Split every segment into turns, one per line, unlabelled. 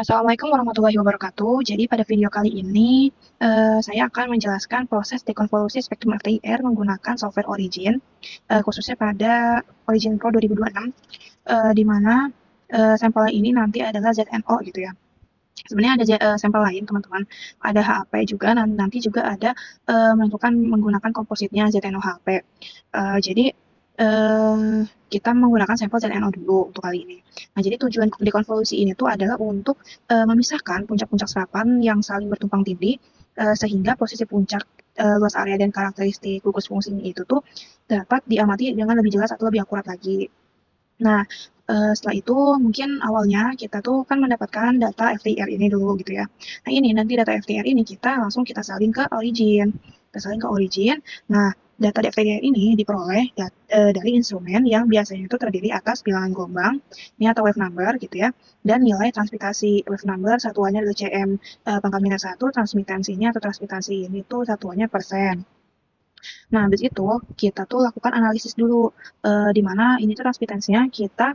Assalamualaikum warahmatullahi wabarakatuh. Jadi pada video kali ini, saya akan menjelaskan proses dekonvolusi spektrum FTIR menggunakan software Origin, khususnya pada Origin Pro 2026, di mana sampel ini nanti adalah ZNO gitu ya. Sebenarnya ada sampel lain teman-teman, ada HAP juga, nanti juga ada menentukan menggunakan kompositnya ZNO-HAP. Jadi kita menggunakan sampel ZNO dulu untuk kali ini. Nah, jadi tujuan dekonvolusi ini tuh adalah untuk memisahkan puncak-puncak serapan yang saling bertumpang tindih, sehingga posisi puncak, luas area dan karakteristik gugus fungsinya itu tuh dapat diamati dengan lebih jelas atau lebih akurat lagi. Nah, setelah itu mungkin awalnya kita tuh kan mendapatkan data FTIR ini dulu gitu ya. Nah, ini nanti data FTIR ini kita langsung kita salin ke Origin. Kita salin ke Origin. Nah, data FTIR ini diperoleh dari instrumen yang biasanya itu terdiri atas bilangan gelombang, ini atau wave number gitu ya, dan nilai transmitasi. Wave number satuannya adalah cm pangkat minus 1, transmitansinya atau transmitasi ini tuh satuannya persen. Nah, habis itu kita tuh lakukan analisis dulu, di mana ini tuh transmitansinya kita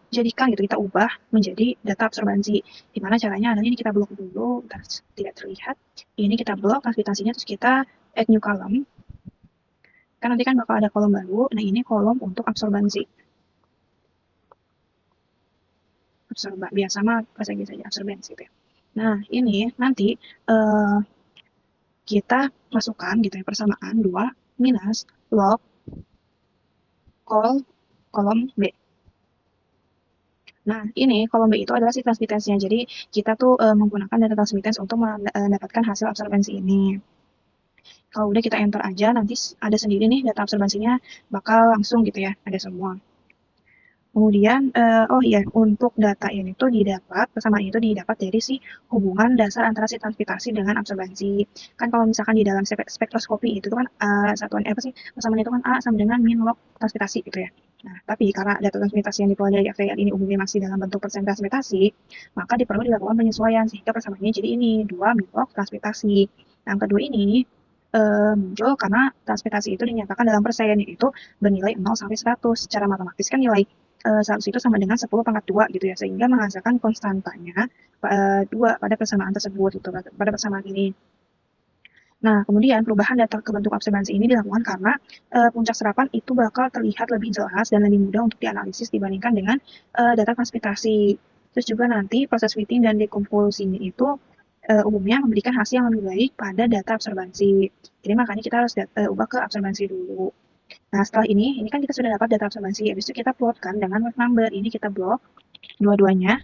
jadikan gitu, kita ubah menjadi data absorbansi. Di mana caranya adalah ini kita blok dulu, bentar, tidak terlihat. Ini kita blok transmitansinya, terus kita add new column. Kan nanti kan bakal ada kolom baru. Nah, ini kolom untuk absorbansi. Biasa mah bahasa Inggris saja absorbansi gitu ya. Nah, ini nanti kita masukkan gitu ya persamaan 2 minus log kolom B. Nah, ini kolom B itu adalah si transmitansinya. Jadi, kita tuh menggunakan data transmitans untuk mendapatkan hasil absorbansi ini. Kalau udah kita enter aja, nanti ada sendiri nih data absorbansinya bakal langsung gitu ya, ada semua. Kemudian, oh iya, untuk data ini tuh didapat, persamaan itu didapat dari si hubungan dasar antara si transmitasi dengan absorbansi. Kan kalau misalkan di dalam spektroskopi itu tuh kan satuan apa sih, persamaan itu kan A sama dengan min log transmitasi gitu ya. Nah, tapi karena data transmitasi yang diperoleh dari FTIR ini umumnya masih dalam bentuk persen transmitasi, maka perlu dilakukan penyesuaian sehingga persamaannya jadi ini 2 min log transmitasi. Yang kedua ini muncul karena transmitasi itu dinyatakan dalam persen, yaitu bernilai 0 sampai 100. Secara matematis kan nilai 100 itu sama dengan 10 pangkat 2 gitu ya, sehingga menghasilkan konstantanya 2 pada persamaan tersebut gitu, pada persamaan ini. Nah, kemudian perubahan data ke bentuk absorbansi ini dilakukan karena puncak serapan itu bakal terlihat lebih jelas dan lebih mudah untuk dianalisis dibandingkan dengan data transmitasi. Terus juga nanti proses fitting dan dekomposinya itu umumnya memberikan hasil yang lebih baik pada data absorbansi. Jadi makanya kita harus ubah ke absorbansi dulu. Nah, setelah ini kan kita sudah dapat data absorbansi. Habis itu kita plotkan dengan wave number. Ini kita blok dua-duanya.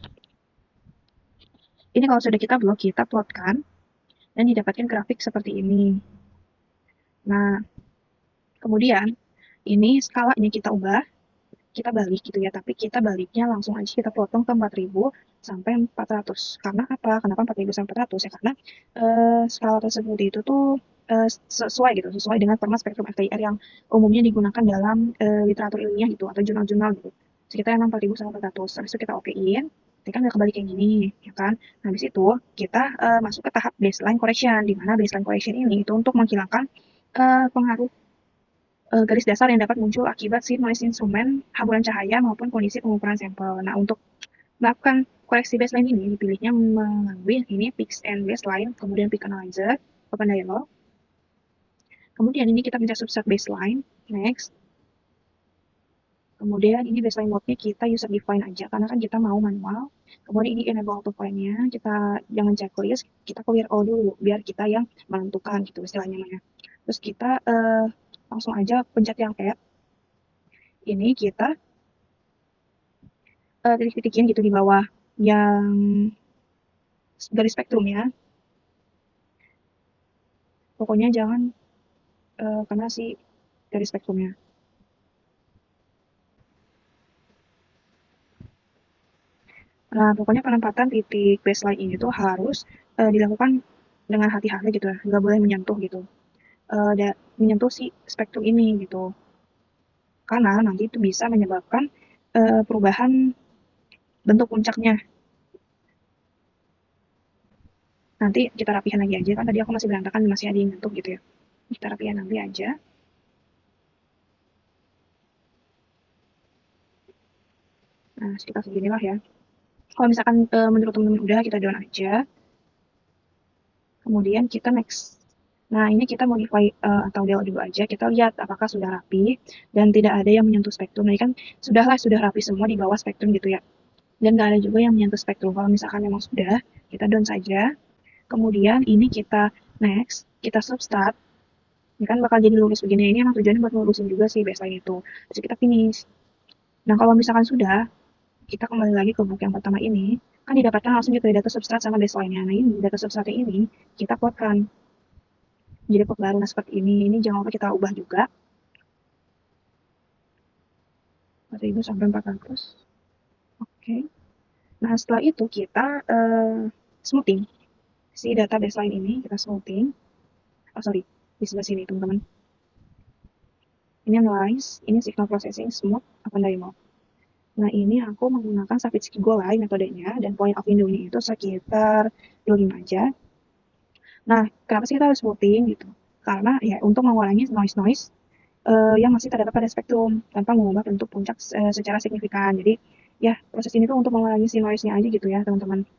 Ini kalau sudah kita blok, kita plotkan dan didapatkan grafik seperti ini. Nah, kemudian ini skalanya kita ubah, kita balik gitu ya, tapi kita baliknya langsung aja kita potong ke 4000 sampai 400. Karena apa? Kenapa 4000 sampai 400 ya? Karena skala tersebut itu tuh sesuai gitu, sesuai dengan format spektrum FTIR yang umumnya digunakan dalam literatur ilmiah gitu atau jurnal-jurnal gitu. Sekitar emang 4000 sampai 400. Habis itu kita okein, nanti kan udah kebalik kayak gini, ya kan? Nah, habis itu kita masuk ke tahap baseline correction, di mana baseline correction ini itu untuk menghilangkan pengaruh garis dasar yang dapat muncul akibat si noise instrumen, hamburan cahaya, maupun kondisi pengukuran sampel. Nah, untuk melakukan koreksi baseline ini, dipilihnya melalui ini fix and baseline, kemudian pick analyzer, open dialog. Kemudian ini kita pencet subset baseline, next. Kemudian ini baseline mode-nya kita user define aja, karena kan kita mau manual. Kemudian ini enable autofill-nya, kita jangan checklist, kita clear all dulu, biar kita yang menentukan gitu istilahnya. Terus kita langsung aja pencet yang add. Ini kita titik-titikin gitu di bawah yang garis spektrumnya. Pokoknya jangan kena si garis spektrumnya. Nah, pokoknya penempatan titik baseline ini tuh harus dilakukan dengan hati-hati gitu ya, nggak boleh menyentuh gitu. Menyentuh si spektrum ini gitu. Karena nanti itu bisa menyebabkan perubahan bentuk puncaknya. Nanti kita rapihan lagi aja, kan tadi aku masih berantakan, masih ada yang nyentuh gitu ya. Kita rapihan nanti aja. Nah, sekitar seginilah ya. Kalau misalkan menurut teman-teman udah, kita down aja. Kemudian kita next. Nah, ini kita modify atau del dulu aja. Kita lihat apakah sudah rapi dan tidak ada yang menyentuh spektrum. Nah, ini kan sudah rapi semua di bawah spektrum gitu ya. Dan nggak ada juga yang menyentuh spektrum. Kalau misalkan memang sudah, kita down saja. Kemudian ini kita next, kita substrat. Ini kan bakal jadi lurus begini. Ini emang tujuannya buat lurusin juga sih baseline itu. Terus kita finish. Nah, kalau misalkan sudah, kita kembali lagi ke book yang pertama ini. Kan didapatkan langsung gitu ya data substrat sama baseline-nya. Nah, ini data substratnya ini kita plotkan. Jadi plot baru. Nah, seperti ini. Ini jangan lupa kita ubah juga. 4.000 sampai 400. Oke. Nah, setelah itu kita smoothing. Si data baseline ini kita smoothing. Oh, sorry. Di sebelah sini, teman-teman. Ini analyze, ini signal processing, smooth, open dialog. Nah, ini aku menggunakan Savitsky-Golay metodenya, dan point of window-nya itu sekitar 25 aja. Nah, kenapa sih kita harus smoothing gitu? Karena ya untuk mengurangi noise-noise yang masih terdapat pada spektrum tanpa mengubah bentuk puncak secara signifikan. Jadi, ya proses ini tuh untuk mengurangi si noise-nya aja gitu ya, teman-teman.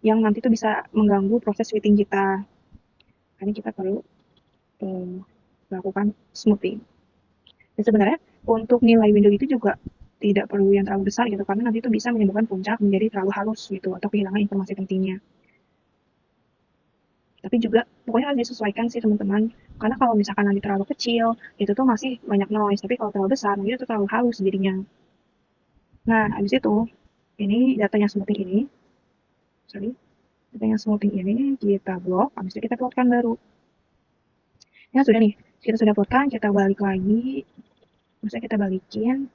Yang nanti tuh bisa mengganggu proses fitting kita. Ini kita perlu melakukan smoothing. Dan sebenarnya untuk nilai window itu juga tidak perlu yang terlalu besar gitu, karena nanti itu bisa menyebabkan puncak menjadi terlalu halus gitu, atau kehilangan informasi pentingnya. Tapi juga pokoknya harus disesuaikan sih teman-teman, karena kalau misalkan nanti terlalu kecil, itu tuh masih banyak noise, tapi kalau terlalu besar, nanti itu terlalu halus jadinya. Nah, habis itu, ini datanya smoothing ini, sorry, datanya smoothing ini kita blok, habis itu kita plotkan baru. Ya sudah nih, kita sudah plotkan, kita balik lagi, maksudnya kita balikin.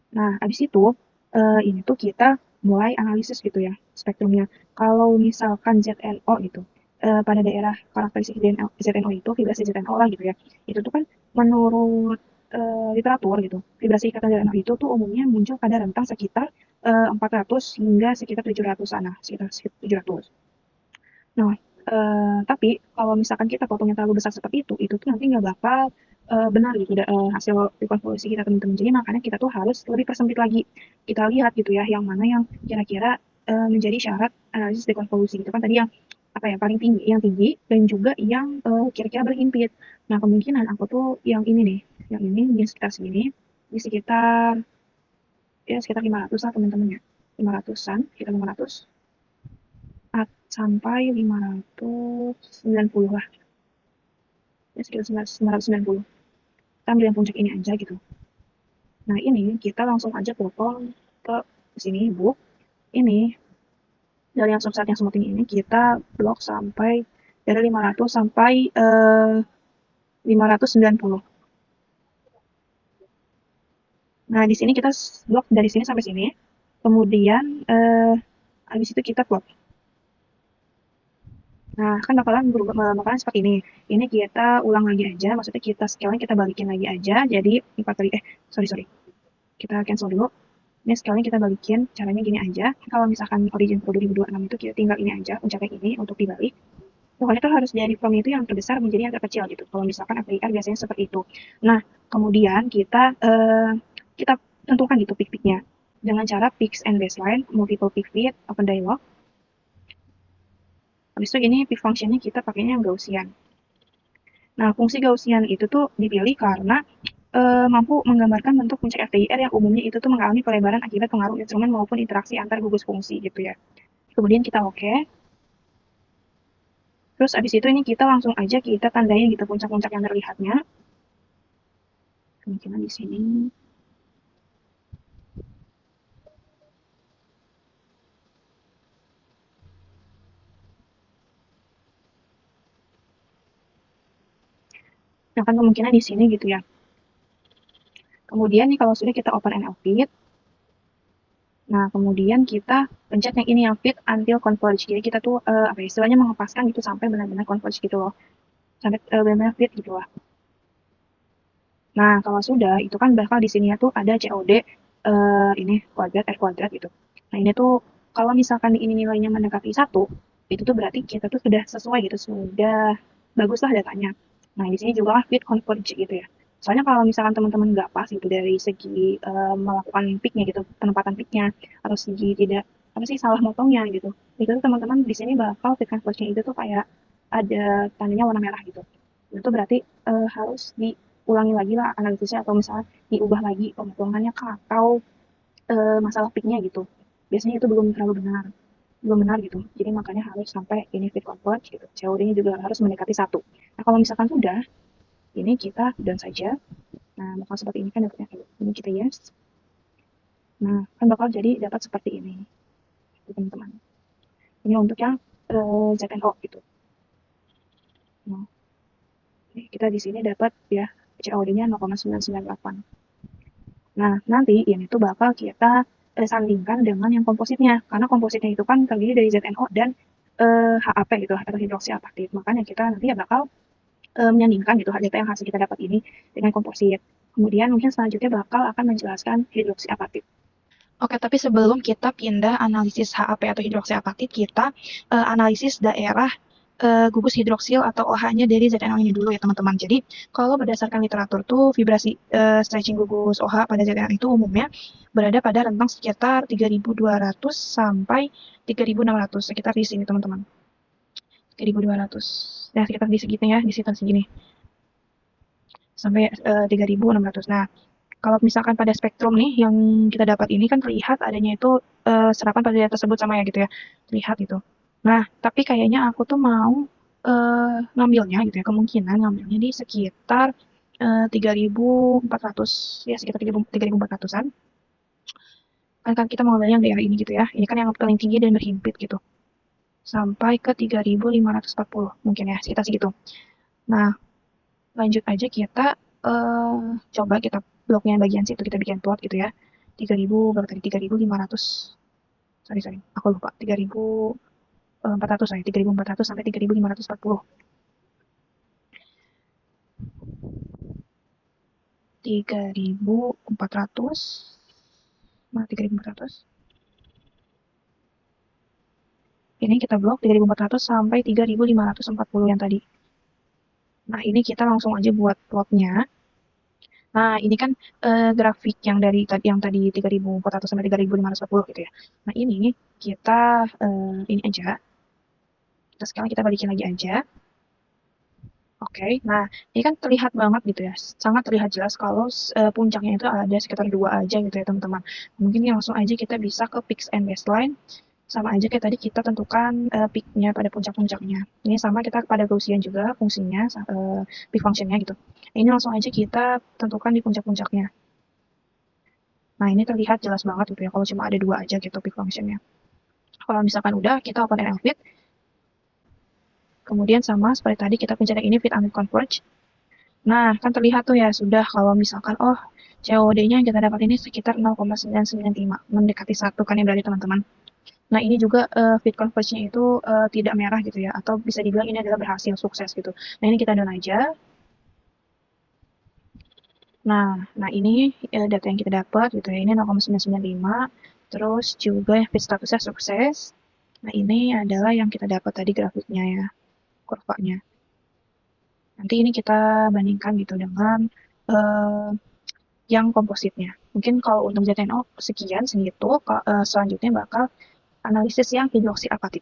Nah, habis itu ini tuh kita mulai analisis gitu ya spektrumnya. Kalau misalkan ZNO gitu, pada daerah karakteristik ZNO itu, vibrasi ZNO lah gitu ya, itu tuh kan menurut literatur gitu, vibrasi ikatan ZNO itu tuh umumnya muncul pada rentang sekitar 400 hingga sekitar 700-an, nah sekitar 700. Nah, tapi kalau misalkan kita potongnya terlalu besar seperti itu tuh nanti nggak bakal benar gitu hasil rekonstruksi kita teman-teman. Jadi makanya kita tuh harus lebih persempit lagi. Kita lihat gitu ya, yang mana yang kira-kira menjadi syarat analisis dekonvolusi gitu kan tadi yang apa ya paling tinggi, yang tinggi dan juga yang kira-kira berhimpit. Nah kemungkinan aku tuh yang ini nih, yang ini di sekitar segini, di sekitar ya sekitar 500 lah teman-teman ya, 500-an, kita 500 sampai 590 lah, ya sekitar 990. Kita ambil yang puncak ini aja gitu. Nah ini kita langsung aja potong ke sini book. Ini dari yang subset yang smoothing ini kita blok sampai dari 500 sampai 590. Nah di sini kita blok dari sini sampai sini. Kemudian habis itu kita plot. Nah, kan bakalan seperti ini. Ini kita ulang lagi aja, maksudnya kita scale-nya kita balikin lagi aja, jadi 4 kali, sorry. Kita cancel dulu. Ini scale-nya kita balikin, caranya gini aja. Kalau misalkan origin Pro 2026 itu kita tinggal ini aja, puncaknya ini untuk dibalik. Pokoknya tuh harus dari from itu yang terbesar menjadi yang terkecil gitu. Kalau misalkan FDR biasanya seperti itu. Nah, kemudian kita tentukan gitu peak-peaknya dengan cara peaks and baseline, multiple peak fit, open dialog. Habis itu ini peak functionnya kita pakainya yang Gaussian. Nah, fungsi Gaussian itu tuh dipilih karena mampu menggambarkan bentuk puncak FTIR yang umumnya itu tuh mengalami pelebaran akibat pengaruh instrumen maupun interaksi antar gugus fungsi gitu ya. Kemudian kita oke. Terus abis itu ini kita langsung aja kita tandai gitu puncak-puncak yang terlihatnya. Kemungkinan di sini. Nah, kan kemungkinan di sini gitu ya. Kemudian nih kalau sudah kita open NL fit. Nah, kemudian kita pencet yang ini yang fit until converge. Jadi kita tuh apa ya, istilahnya mengepaskan gitu sampai benar-benar converge gitu loh. Sampai benar-benar fit gitu lah. Nah, kalau sudah, itu kan bakal di sini tuh ada COD ini kuadrat, R kuadrat gitu. Nah, ini tuh kalau misalkan ini nilainya mendekati 1, itu tuh berarti kita tuh sudah sesuai gitu, sudah bagus lah datanya. Nah, di sini juga fit converge gitu ya. Soalnya kalau misalkan teman-teman nggak pas gitu dari segi melakukan peaknya gitu, penempatan peaknya, atau segi tidak apa sih salah motongnya gitu, itu tuh teman-teman di sini bakal fit conversion itu tuh kayak ada tandanya warna merah gitu. Itu berarti harus diulangi lagi lah analisisnya atau misalnya diubah lagi pemotongannya kah atau masalah peaknya gitu. Biasanya itu belum benar gitu. Jadi makanya harus sampai ini fit converge gitu. COD-nya juga harus mendekati satu. Nah kalau misalkan sudah, ini kita done saja. Nah, bakal seperti ini kan dapatnya. Ini kita yes. Nah, kan bakal jadi dapat seperti ini, teman-teman. Ini untuk yang ZNO gitu. Nah, kita di sini dapat ya COD-nya 0,998. Nah, nanti ini tuh bakal kita sandingkan dengan yang kompositnya. Karena kompositnya itu kan terdiri dari ZNO dan HAP gitu, atau hidroksi apaktif. Makanya kita nanti ya bakal menyandingkan gitu data yang hasil kita dapat ini dengan komposit. Kemudian mungkin selanjutnya bakal akan menjelaskan hidroksi apatit. Oke, tapi sebelum kita pindah analisis HAP atau hidroksi apatit, kita analisis daerah gugus hidroksil atau OH-nya dari ZNO ini dulu ya teman-teman. Jadi kalau berdasarkan literatur tuh vibrasi stretching gugus OH pada ZNO itu umumnya berada pada rentang sekitar 3.200 sampai 3.600 sekitar di sini teman-teman. 3.200. Ya sekitar di segini ya, di sekitar segini sampai 3.600. Nah, kalau misalkan pada spektrum nih yang kita dapat ini kan terlihat adanya itu serapan pada data tersebut sama ya gitu ya. Terlihat gitu. Nah, tapi kayaknya aku tuh mau ngambilnya gitu ya, kemungkinan ngambilnya di sekitar 3.400 ya sekitar 3.400-an. Kan kita mau ngambil yang daerah ini gitu ya. Ini kan yang paling tinggi dan berhimpit gitu. Sampai ke 3.540 mungkin ya, sekitar segitu. Nah, lanjut aja kita coba kita bloknya bagian situ kita bikin plot gitu ya. 3.000 berapa tadi? 3.500. Sorry, aku lupa. 3.400 ya. 3.400 sampai 3.540. 3.400 mana 3.400? Ini kita blok 3.400 sampai 3.540 yang tadi. Nah, ini kita langsung aja buat plotnya. Nah, ini kan grafik yang tadi 3.400 sampai 3.540 gitu ya. Nah, ini kita ini aja. Sekarang kita balikin lagi aja. Oke, nah ini kan terlihat banget gitu ya, sangat terlihat jelas kalau puncaknya itu ada sekitar 2 aja gitu ya teman-teman. Mungkin langsung aja kita bisa ke peaks and baseline, sama aja kayak tadi kita tentukan peak-nya pada puncak-puncaknya. Ini sama kita pada Gaussian juga fungsinya, peak function-nya gitu. Ini langsung aja kita tentukan di puncak-puncaknya. Nah ini terlihat jelas banget gitu ya, kalau cuma ada 2 aja gitu peak function-nya. Kalau misalkan udah, kita open and fit. Kemudian sama seperti tadi kita pencet ini fit and converge. Nah, kan terlihat tuh ya sudah kalau misalkan oh COD-nya yang kita dapat ini sekitar 0,995, mendekati 1 kan ya berarti teman-teman. Nah, ini juga fit converge-nya itu tidak merah gitu ya, atau bisa dibilang ini adalah berhasil, sukses gitu. Nah, ini kita down aja. Nah ini data yang kita dapat gitu ya, ini 0,995, terus juga fit statusnya sukses. Nah, ini adalah yang kita dapat tadi grafiknya ya, kurvanya. Nanti ini kita bandingkan gitu dengan yang kompositnya. Mungkin kalau untuk ZNO sekian segitu, selanjutnya bakal analisis yang hidroksi apatit.